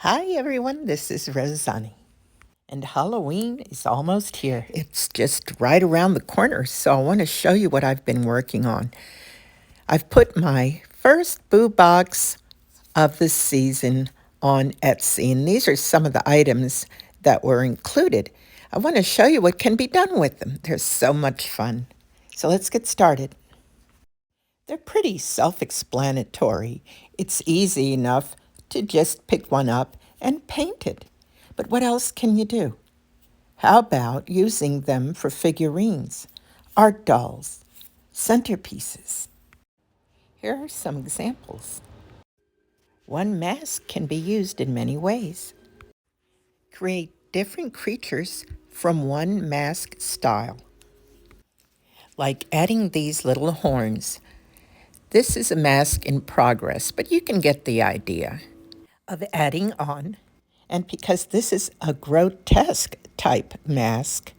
Hi everyone, this is Rozani. And Halloween is almost here. It's just right around the corner, so I want to show you what I've been working on. I've put my first boo box of the season on Etsy, and these are some of the items that were included. I want to show you what can be done with them. They're so much fun. So let's get started. They're pretty self-explanatory. It's easy enough to just pick one up and paint it. But what else can you do? How about using them for figurines, art dolls, centerpieces? Here are some examples. One mask can be used in many ways. Create different creatures from one mask style, like adding these little horns. This is a mask in progress, but you can get the idea of adding on. And because this is a grotesque type mask,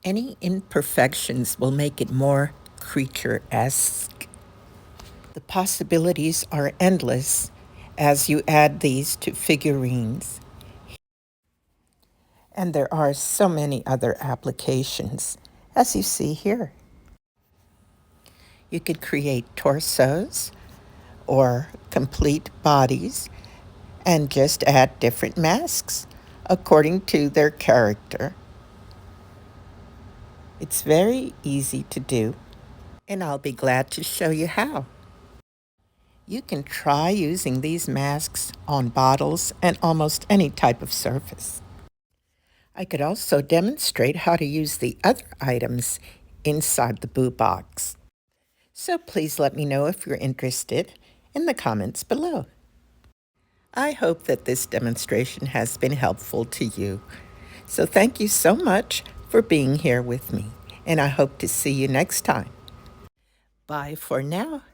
any imperfections will make it more creature-esque. The possibilities are endless as you add these to figurines. And there are so many other applications, as you see here. You could create torsos or complete bodies and just add different masks according to their character. It's very easy to do, and I'll be glad to show you how. You can try using these masks on bottles and almost any type of surface. I could also demonstrate how to use the other items inside the boo box. So please let me know if you're interested in the comments below. I hope that this demonstration has been helpful to you. So thank you so much for being here with me, and I hope to see you next time. Bye for now.